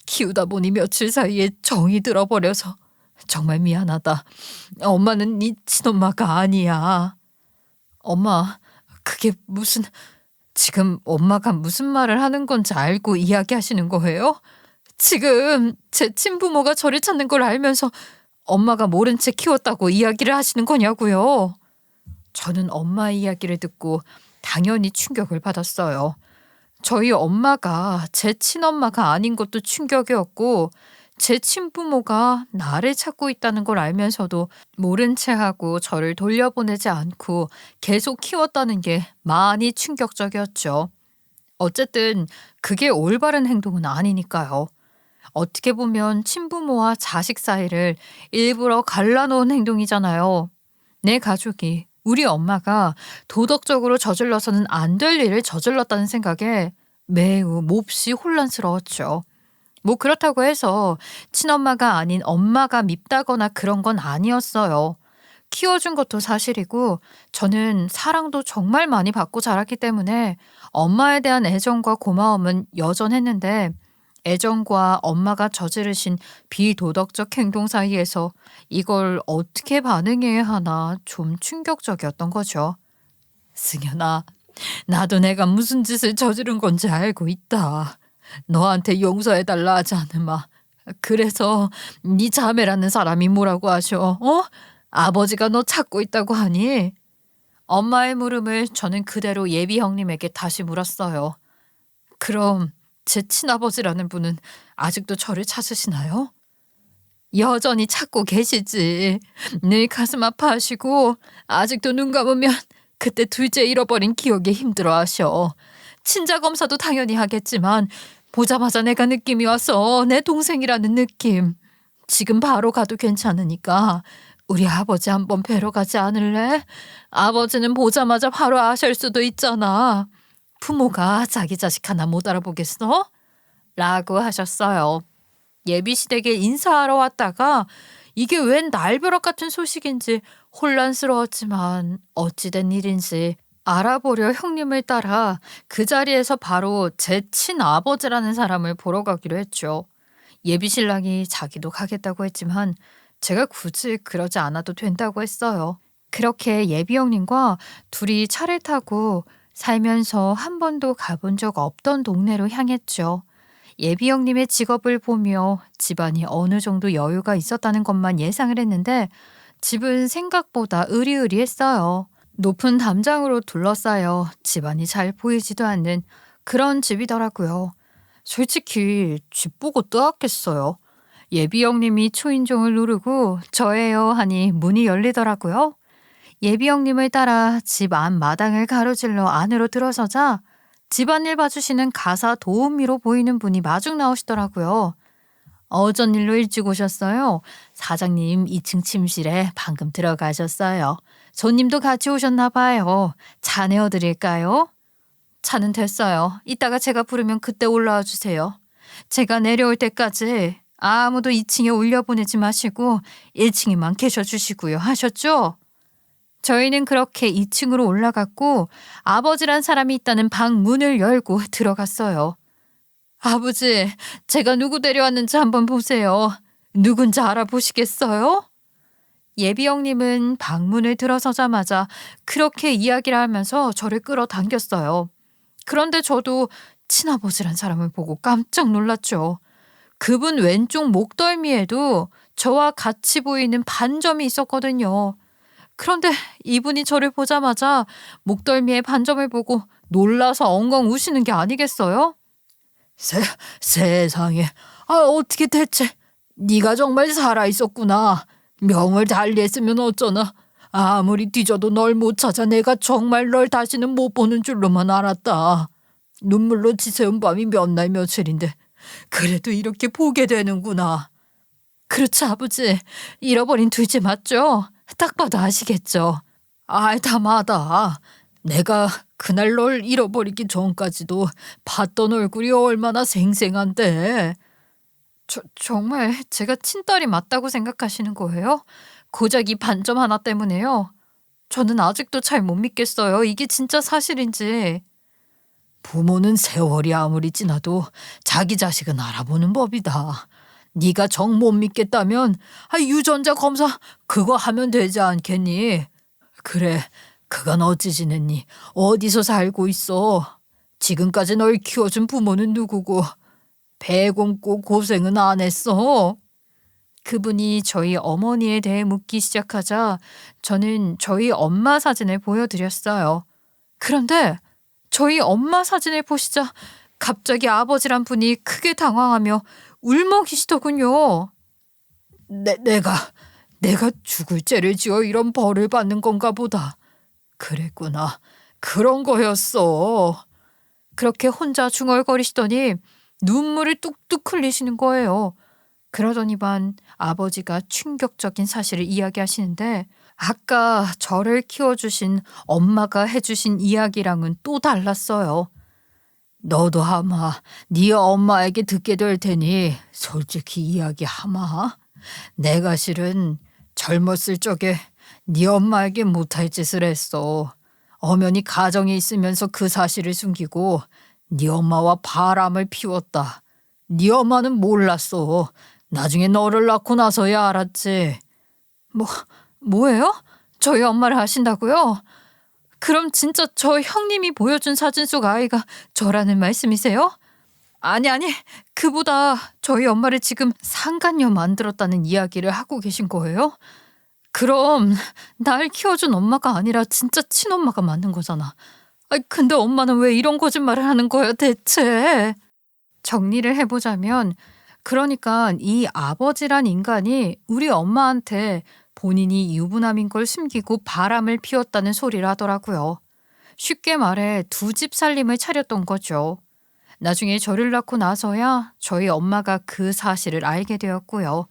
키우다 보니 며칠 사이에 정이 들어버려서 정말 미안하다. 엄마는 네 친엄마가 아니야. 엄마, 그게 무슨... 지금 엄마가 무슨 말을 하는 건지 알고 이야기하시는 거예요? 지금 제 친부모가 저를 찾는 걸 알면서 엄마가 모른 채 키웠다고 이야기를 하시는 거냐고요? 저는 엄마 이야기를 듣고 당연히 충격을 받았어요. 저희 엄마가 제 친엄마가 아닌 것도 충격이었고 제 친부모가 나를 찾고 있다는 걸 알면서도 모른 채 하고 저를 돌려보내지 않고 계속 키웠다는 게 많이 충격적이었죠. 어쨌든 그게 올바른 행동은 아니니까요. 어떻게 보면 친부모와 자식 사이를 일부러 갈라놓은 행동이잖아요. 내 가족이 우리 엄마가 도덕적으로 저질러서는 안 될 일을 저질렀다는 생각에 매우 몹시 혼란스러웠죠. 뭐 그렇다고 해서 친엄마가 아닌 엄마가 밉다거나 그런 건 아니었어요. 키워준 것도 사실이고 저는 사랑도 정말 많이 받고 자랐기 때문에 엄마에 대한 애정과 고마움은 여전했는데 애정과 엄마가 저지르신 비도덕적 행동 사이에서 이걸 어떻게 반응해야 하나 좀 충격적이었던 거죠. 승연아, 나도 내가 무슨 짓을 저지른 건지 알고 있다. 너한테 용서해달라 하지 않으마. 그래서 네 자매라는 사람이 뭐라고 하셔? 아버지가 너 찾고 있다고 하니? 엄마의 물음을 저는 그대로 예비 형님에게 다시 물었어요. 그럼 제 친아버지라는 분은 아직도 저를 찾으시나요? 여전히 찾고 계시지. 늘 가슴 아파하시고 아직도 눈 감으면 그때 둘째 잃어버린 기억에 힘들어하셔. 친자 검사도 당연히 하겠지만 보자마자 내가 느낌이 와서 내 동생이라는 느낌. 지금 바로 가도 괜찮으니까 우리 아버지 한번 뵈러 가지 않을래? 아버지는 보자마자 바로 아실 수도 있잖아. 부모가 자기 자식 하나 못 알아보겠어? 라고 하셨어요. 예비시댁에 인사하러 왔다가 이게 웬 날벼락 같은 소식인지 혼란스러웠지만 어찌된 일인지 알아보려 형님을 따라 그 자리에서 바로 제 친아버지라는 사람을 보러 가기로 했죠. 예비신랑이 자기도 가겠다고 했지만 제가 굳이 그러지 않아도 된다고 했어요. 그렇게 예비 형님과 둘이 차를 타고 살면서 한 번도 가본 적 없던 동네로 향했죠. 예비 형님의 직업을 보며 집안이 어느 정도 여유가 있었다는 것만 예상을 했는데 집은 생각보다 으리으리했어요. 높은 담장으로 둘러싸여 집안이 잘 보이지도 않는 그런 집이더라고요. 솔직히 집 보고 뜨악했어요. 예비 형님이 초인종을 누르고 저예요 하니 문이 열리더라고요. 예비 형님을 따라 집 안 마당을 가로질러 안으로 들어서자 집안일 봐주시는 가사 도우미로 보이는 분이 마중 나오시더라고요. 어쩐 일로 일찍 오셨어요? 사장님 2층 침실에 방금 들어가셨어요. 손님도 같이 오셨나 봐요. 차 내어드릴까요? 차는 됐어요. 이따가 제가 부르면 그때 올라와 주세요. 제가 내려올 때까지 아무도 2층에 올려보내지 마시고 1층에만 계셔주시고요. 하셨죠? 저희는 그렇게 2층으로 올라갔고 아버지란 사람이 있다는 방 문을 열고 들어갔어요. 아버지, 제가 누구 데려왔는지 한번 보세요. 누군지 알아보시겠어요? 예비 형님은 방문을 들어서자마자 그렇게 이야기를 하면서 저를 끌어당겼어요. 그런데 저도 친아버지란 사람을 보고 깜짝 놀랐죠. 그분 왼쪽 목덜미에도 저와 같이 보이는 반점이 있었거든요. 그런데 이분이 저를 보자마자 목덜미에 반점을 보고 놀라서 엉엉 우시는 게 아니겠어요? 세상에, 어떻게 대체 네가 정말 살아있었구나. 명을 달리했으면 어쩌나. 아무리 뒤져도 널 못 찾아 내가 정말 널 다시는 못 보는 줄로만 알았다. 눈물로 지새운 밤이 몇 날 며칠인데 그래도 이렇게 보게 되는구나. 그렇지 아버지, 잃어버린 둘째 맞죠? 딱 봐도 아시겠죠? 다 맞아. 내가 그날 널 잃어버리기 전까지도 봤던 얼굴이 얼마나 생생한데. 정말 제가 친딸이 맞다고 생각하시는 거예요? 고작 이 반점 하나 때문에요? 저는 아직도 잘 못 믿겠어요. 이게 진짜 사실인지. 부모는 세월이 아무리 지나도 자기 자식은 알아보는 법이다. 네가 정 못 믿겠다면 유전자 검사 그거 하면 되지 않겠니? 그래, 그건 어찌 지냈니? 어디서 살고 있어? 지금까지 널 키워준 부모는 누구고 배 굶고 고생은 안 했어? 그분이 저희 어머니에 대해 묻기 시작하자 저는 저희 엄마 사진을 보여드렸어요. 그런데 저희 엄마 사진을 보시자 갑자기 아버지란 분이 크게 당황하며 울먹이시더군요. 내가 죽을 죄를 지어 이런 벌을 받는 건가 보다. 그랬구나. 그런 거였어. 그렇게 혼자 중얼거리시더니 눈물을 뚝뚝 흘리시는 거예요. 그러더니만 아버지가 충격적인 사실을 이야기하시는데 아까 저를 키워주신 엄마가 해주신 이야기랑은 또 달랐어요. 너도 아마 네 엄마에게 듣게 될 테니 솔직히 이야기하마. 내가 실은 젊었을 적에 네 엄마에게 못할 짓을 했어. 엄연히 가정에 있으면서 그 사실을 숨기고 네 엄마와 바람을 피웠다. 네 엄마는 몰랐어. 나중에 너를 낳고 나서야 알았지. 뭐예요? 저희 엄마를 아신다고요? 그럼 진짜 저 형님이 보여준 사진 속 아이가 저라는 말씀이세요? 아니, 그보다 저희 엄마를 지금 상간녀 만들었다는 이야기를 하고 계신 거예요? 그럼 날 키워준 엄마가 아니라 진짜 친엄마가 맞는 거잖아. 근데 엄마는 왜 이런 거짓말을 하는 거예요 대체? 정리를 해보자면, 그러니까 이 아버지란 인간이 우리 엄마한테 본인이 유부남인 걸 숨기고 바람을 피웠다는 소리를 하더라고요. 쉽게 말해 두 집 살림을 차렸던 거죠. 나중에 저를 낳고 나서야 저희 엄마가 그 사실을 알게 되었고요.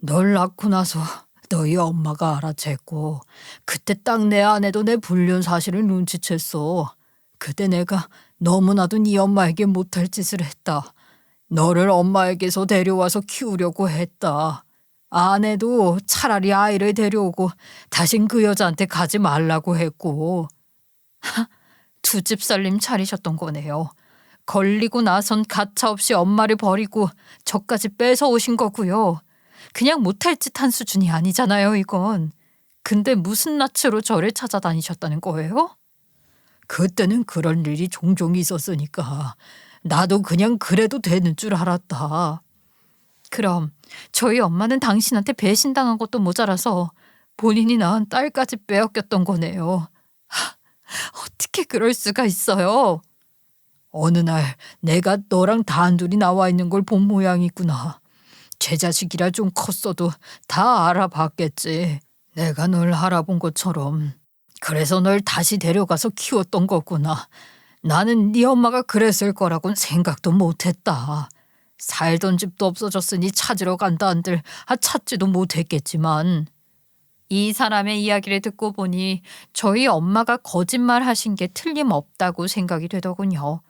널 낳고 나서 너희 엄마가 알아챘고 그때 딱 내 아내도 내 불륜 사실을 눈치챘어. 그때 내가 너무나도 네 엄마에게 못할 짓을 했다. 너를 엄마에게서 데려와서 키우려고 했다. 아내도 차라리 아이를 데려오고 다신 그 여자한테 가지 말라고 했고. 두 집 살림 차리셨던 거네요. 걸리고 나선 가차없이 엄마를 버리고 저까지 뺏어 오신 거고요. 그냥 못할 짓 한 수준이 아니잖아요, 이건. 근데 무슨 낯으로 저를 찾아다니셨다는 거예요? 그때는 그런 일이 종종 있었으니까 나도 그냥 그래도 되는 줄 알았다. 그럼 저희 엄마는 당신한테 배신당한 것도 모자라서 본인이 낳은 딸까지 빼앗겼던 거네요. 어떻게 그럴 수가 있어요? 어느 날 내가 너랑 단둘이 나와 있는 걸 본 모양이구나. 제 자식이라 좀 컸어도 다 알아봤겠지. 내가 널 알아본 것처럼. 그래서 널 다시 데려가서 키웠던 거구나. 나는 네 엄마가 그랬을 거라고는 생각도 못했다. 살던 집도 없어졌으니 찾으러 간다 한들 찾지도 못했겠지만. 이 사람의 이야기를 듣고 보니 저희 엄마가 거짓말 하신 게 틀림없다고 생각이 되더군요.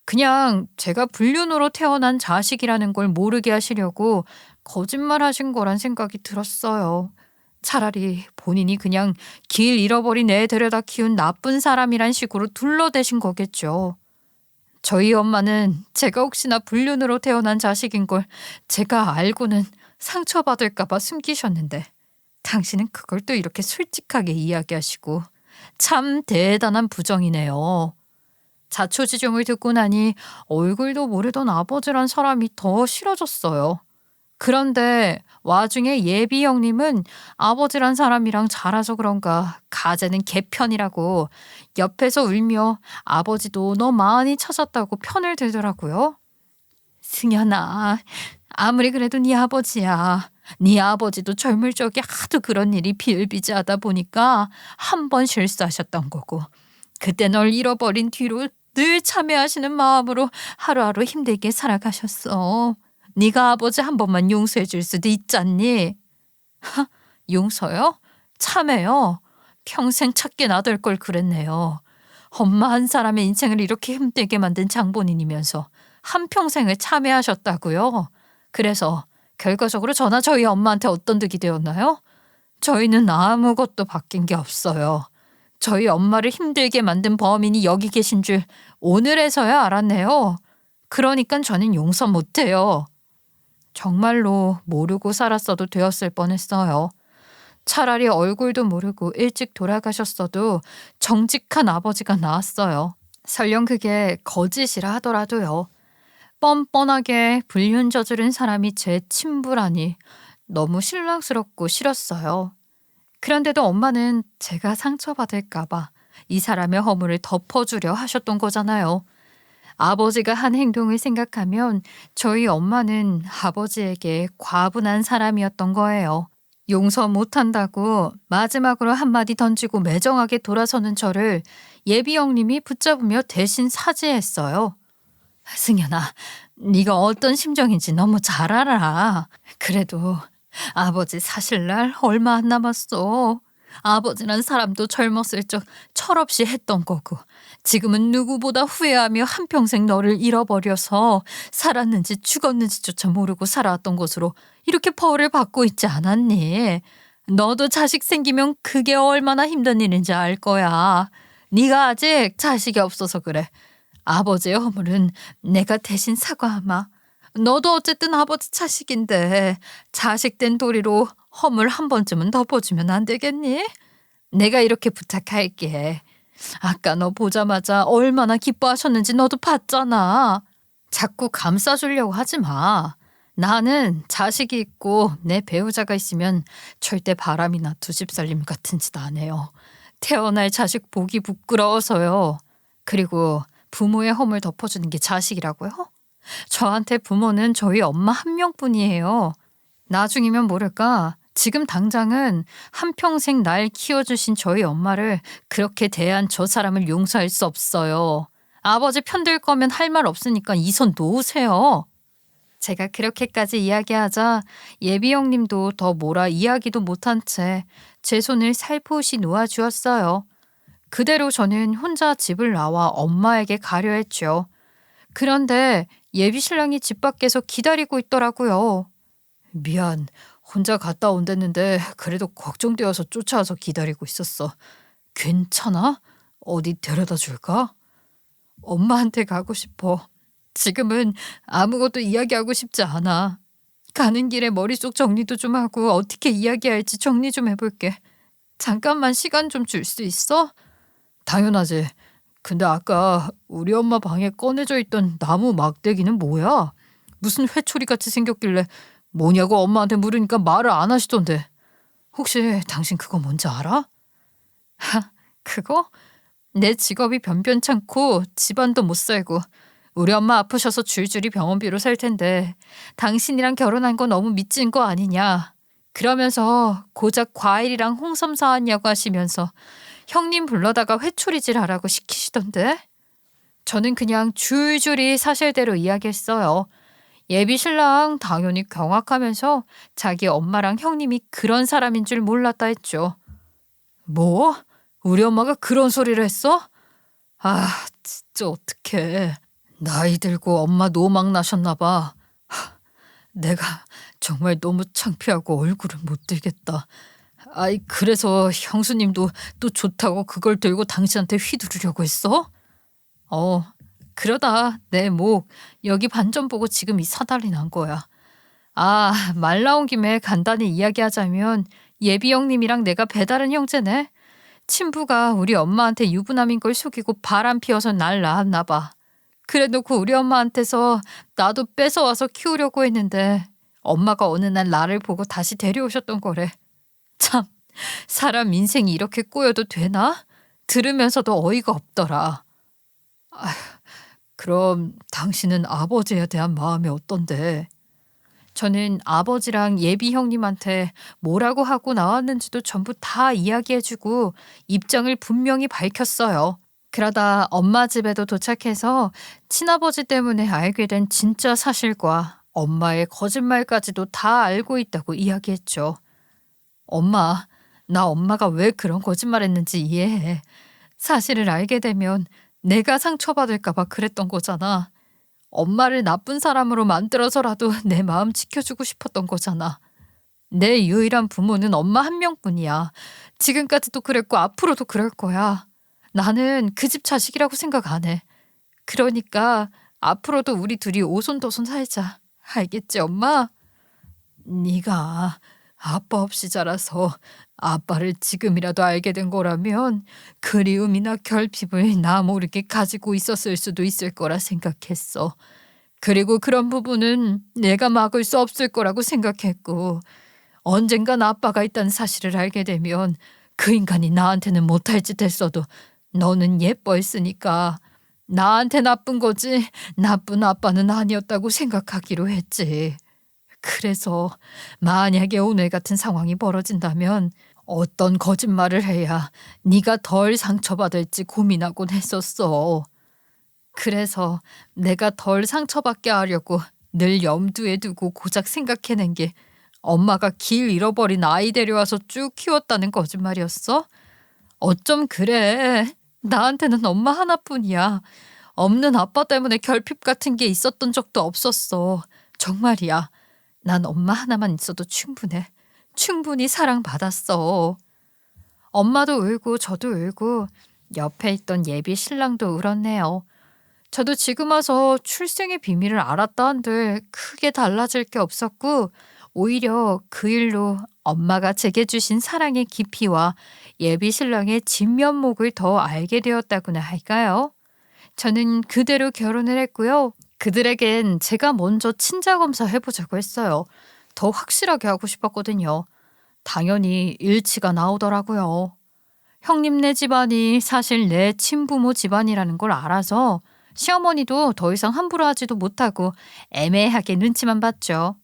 그냥 제가 불륜으로 태어난 자식이라는 걸 모르게 하시려고 거짓말 하신 거란 생각이 들었어요. 차라리 본인이 그냥 길 잃어버린 애 데려다 키운 나쁜 사람이란 식으로 둘러대신 거겠죠. 저희 엄마는 제가 혹시나 불륜으로 태어난 자식인 걸 제가 알고는 상처받을까 봐 숨기셨는데 당신은 그걸 또 이렇게 솔직하게 이야기하시고 참 대단한 부정이네요. 자초지종을 듣고 나니 얼굴도 모르던 아버지란 사람이 더 싫어졌어요. 그런데 와중에 예비 형님은 아버지란 사람이랑 잘해서 그런가 가재는 개편이라고 옆에서 울며 아버지도 너 많이 찾았다고 편을 들더라고요. 승현아, 아무리 그래도 네 아버지야. 네 아버지도 젊을 적에 하도 그런 일이 비일비재하다 보니까 한 번 실수하셨던 거고 그때 널 잃어버린 뒤로 늘 참회하시는 마음으로 하루하루 힘들게 살아가셨어. 네가 아버지 한 번만 용서해 줄 수도 있잖니. 용서요? 참회요? 평생 찾게 놔둘 걸 그랬네요. 엄마 한 사람의 인생을 이렇게 힘들게 만든 장본인이면서 한평생을 참회하셨다고요? 그래서 결과적으로 저나 저희 엄마한테 어떤 득이 되었나요? 저희는 아무것도 바뀐 게 없어요. 저희 엄마를 힘들게 만든 범인이 여기 계신 줄 오늘에서야 알았네요. 그러니까 저는 용서 못해요. 정말로 모르고 살았어도 되었을 뻔했어요. 차라리 얼굴도 모르고 일찍 돌아가셨어도 정직한 아버지가 나왔어요. 설령 그게 거짓이라 하더라도요. 뻔뻔하게 불륜 저지른 사람이 제 친부라니 너무 실망스럽고 싫었어요. 그런데도 엄마는 제가 상처받을까봐 이 사람의 허물을 덮어주려 하셨던 거잖아요. 아버지가 한 행동을 생각하면 저희 엄마는 아버지에게 과분한 사람이었던 거예요. 용서 못한다고 마지막으로 한마디 던지고 매정하게 돌아서는 저를 예비 형님이 붙잡으며 대신 사죄했어요. 승현아, 네가 어떤 심정인지 너무 잘 알아. 그래도 아버지 사실날 얼마 안 남았어. 아버지란 사람도 젊었을 적 철없이 했던 거고 지금은 누구보다 후회하며 한평생 너를 잃어버려서 살았는지 죽었는지조차 모르고 살아왔던 것으로 이렇게 벌을 받고 있지 않았니? 너도 자식 생기면 그게 얼마나 힘든 일인지 알 거야. 네가 아직 자식이 없어서 그래. 아버지의 허물은 내가 대신 사과하마. 너도 어쨌든 아버지 자식인데 자식된 도리로 허물 한 번쯤은 덮어주면 안 되겠니? 내가 이렇게 부탁할게. 아까 너 보자마자 얼마나 기뻐하셨는지 너도 봤잖아. 자꾸 감싸주려고 하지 마. 나는 자식이 있고 내 배우자가 있으면 절대 바람이나 두 집 살림 같은 짓 안 해요. 태어날 자식 보기 부끄러워서요. 그리고 부모의 허물 덮어주는 게 자식이라고요? 저한테 부모는 저희 엄마 한 명뿐이에요. 나중이면 모를까? 지금 당장은 한평생 날 키워주신 저희 엄마를 그렇게 대한 저 사람을 용서할 수 없어요. 아버지 편들 거면 할 말 없으니까 이 손 놓으세요. 제가 그렇게까지 이야기하자 예비 형님도 더 뭐라 이야기도 못한 채 제 손을 살포시 놓아주었어요. 그대로 저는 혼자 집을 나와 엄마에게 가려 했죠. 그런데 예비 신랑이 집 밖에서 기다리고 있더라고요. 미안, 혼자 갔다 온댔는데 그래도 걱정되어서 쫓아와서 기다리고 있었어. 괜찮아? 어디 데려다 줄까? 엄마한테 가고 싶어. 지금은 아무것도 이야기하고 싶지 않아. 가는 길에 머릿속 정리도 좀 하고 어떻게 이야기할지 정리 좀 해볼게. 잠깐만 시간 좀 줄 수 있어? 당연하지. 근데 아까 우리 엄마 방에 꺼내져 있던 나무 막대기는 뭐야? 무슨 회초리 같이 생겼길래 뭐냐고 엄마한테 물으니까 말을 안 하시던데. 혹시 당신 그거 뭔지 알아? 그거? 내 직업이 변변찮고 집안도 못 살고 우리 엄마 아프셔서 줄줄이 병원비로 살 텐데 당신이랑 결혼한 거 너무 미친 거 아니냐. 그러면서 고작 과일이랑 홍삼 사왔냐고 하시면서 형님 불러다가 회초리질 하라고 시키시던데. 저는 그냥 줄줄이 사실대로 이야기했어요. 예비 신랑 당연히 경악하면서 자기 엄마랑 형님이 그런 사람인 줄 몰랐다 했죠. 뭐? 우리 엄마가 그런 소리를 했어? 아, 진짜 어떡해. 나이 들고 엄마 노망 나셨나 봐. 내가 정말 너무 창피하고 얼굴을 못 들겠다. 아이, 그래서 형수님도 또 좋다고 그걸 들고 당신한테 휘두르려고 했어? 그러다 내 목 여기 반점 보고 지금 이 사달이 난 거야. 아, 말 나온 김에 간단히 이야기하자면 예비 형님이랑 내가 배다른 형제네. 친부가 우리 엄마한테 유부남인 걸 속이고 바람 피워서 날 낳았나 봐. 그래놓고 우리 엄마한테서 나도 뺏어와서 키우려고 했는데 엄마가 어느 날 나를 보고 다시 데려오셨던 거래. 참, 사람 인생이 이렇게 꼬여도 되나? 들으면서도 어이가 없더라. 아휴, 그럼 당신은 아버지에 대한 마음이 어떤데? 저는 아버지랑 예비 형님한테 뭐라고 하고 나왔는지도 전부 다 이야기해주고 입장을 분명히 밝혔어요. 그러다 엄마 집에도 도착해서 친아버지 때문에 알게 된 진짜 사실과 엄마의 거짓말까지도 다 알고 있다고 이야기했죠. 엄마, 나 엄마가 왜 그런 거짓말했는지 이해해. 사실을 알게 되면 내가 상처받을까 봐 그랬던 거잖아. 엄마를 나쁜 사람으로 만들어서라도 내 마음 지켜주고 싶었던 거잖아. 내 유일한 부모는 엄마 한 명뿐이야. 지금까지도 그랬고 앞으로도 그럴 거야. 나는 그 집 자식이라고 생각 안 해. 그러니까 앞으로도 우리 둘이 오손도손 살자. 알겠지, 엄마? 네가 아빠 없이 자라서 아빠를 지금이라도 알게 된 거라면 그리움이나 결핍을 나 모르게 가지고 있었을 수도 있을 거라 생각했어. 그리고 그런 부분은 내가 막을 수 없을 거라고 생각했고 언젠간 아빠가 있다는 사실을 알게 되면 그 인간이 나한테는 못할 짓 했어도 너는 예뻐했으니까 나한테 나쁜 거지 나쁜 아빠는 아니었다고 생각하기로 했지. 그래서 만약에 오늘 같은 상황이 벌어진다면 어떤 거짓말을 해야 네가 덜 상처받을지 고민하곤 했었어. 그래서 내가 덜 상처받게 하려고 늘 염두에 두고 고작 생각해낸 게 엄마가 길 잃어버린 아이 데려와서 쭉 키웠다는 거짓말이었어? 어쩜 그래. 나한테는 엄마 하나뿐이야. 없는 아빠 때문에 결핍 같은 게 있었던 적도 없었어. 정말이야. 난 엄마 하나만 있어도 충분해. 충분히 사랑받았어. 엄마도 울고 저도 울고 옆에 있던 예비 신랑도 울었네요. 저도 지금 와서 출생의 비밀을 알았다 한들 크게 달라질 게 없었고 오히려 그 일로 엄마가 제게 주신 사랑의 깊이와 예비 신랑의 진면목을 더 알게 되었다고나 할까요? 저는 그대로 결혼을 했고요. 그들에겐 제가 먼저 친자검사 해보자고 했어요. 더 확실하게 하고 싶었거든요. 당연히 일치가 나오더라고요. 형님네 집안이 사실 내 친부모 집안이라는 걸 알아서 시어머니도 더 이상 함부로 하지도 못하고 애매하게 눈치만 봤죠.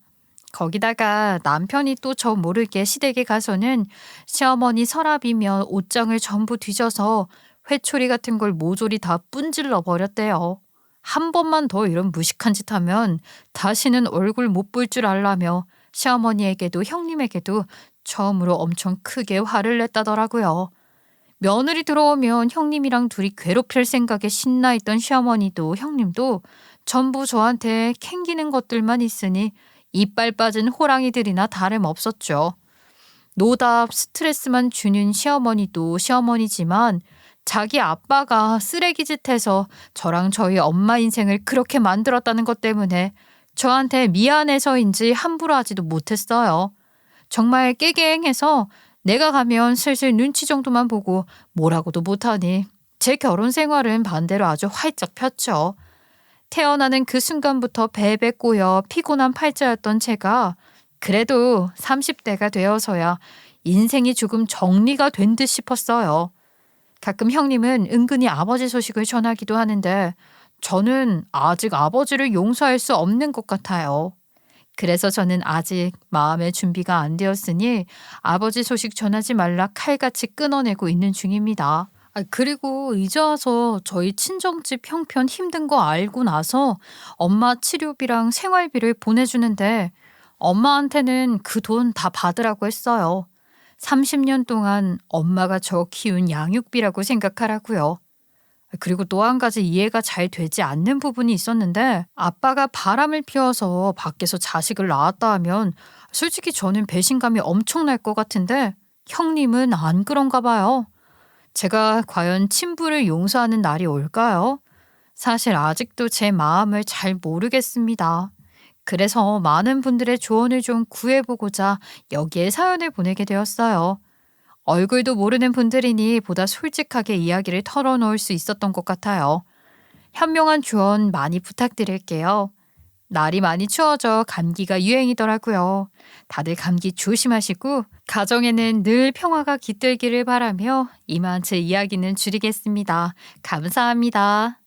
거기다가 남편이 또 저 모르게 시댁에 가서는 시어머니 서랍이며 옷장을 전부 뒤져서 회초리 같은 걸 모조리 다 분질러 버렸대요. 한 번만 더 이런 무식한 짓 하면 다시는 얼굴 못 볼 줄 알라며 시어머니에게도 형님에게도 처음으로 엄청 크게 화를 냈다더라고요. 며느리 들어오면 형님이랑 둘이 괴롭힐 생각에 신나 있던 시어머니도 형님도 전부 저한테 캥기는 것들만 있으니 이빨 빠진 호랑이들이나 다름없었죠. 노답 스트레스만 주는 시어머니도 시어머니지만 자기 아빠가 쓰레기짓해서 저랑 저희 엄마 인생을 그렇게 만들었다는 것 때문에 저한테 미안해서인지 함부로 하지도 못했어요. 정말 깨갱해서 내가 가면 슬슬 눈치 정도만 보고 뭐라고도 못하니 제 결혼 생활은 반대로 아주 활짝 폈죠. 태어나는 그 순간부터 베베 꼬여 피곤한 팔자였던 제가 그래도 30대가 되어서야 인생이 조금 정리가 된 듯 싶었어요. 가끔 형님은 은근히 아버지 소식을 전하기도 하는데 저는 아직 아버지를 용서할 수 없는 것 같아요. 그래서 저는 아직 마음의 준비가 안 되었으니 아버지 소식 전하지 말라 칼같이 끊어내고 있는 중입니다. 그리고 이제 와서 저희 친정집 형편 힘든 거 알고 나서 엄마 치료비랑 생활비를 보내주는데 엄마한테는 그 돈 다 받으라고 했어요. 30년 동안 엄마가 저 키운 양육비라고 생각하라고요. 그리고 또 한 가지 이해가 잘 되지 않는 부분이 있었는데 아빠가 바람을 피워서 밖에서 자식을 낳았다 하면 솔직히 저는 배신감이 엄청날 것 같은데 형님은 안 그런가 봐요. 제가 과연 친부를 용서하는 날이 올까요? 사실 아직도 제 마음을 잘 모르겠습니다. 그래서 많은 분들의 조언을 좀 구해보고자 여기에 사연을 보내게 되었어요. 얼굴도 모르는 분들이니 보다 솔직하게 이야기를 털어놓을 수 있었던 것 같아요. 현명한 조언 많이 부탁드릴게요. 날이 많이 추워져 감기가 유행이더라고요. 다들 감기 조심하시고 가정에는 늘 평화가 깃들기를 바라며 이만 제 이야기는 줄이겠습니다. 감사합니다.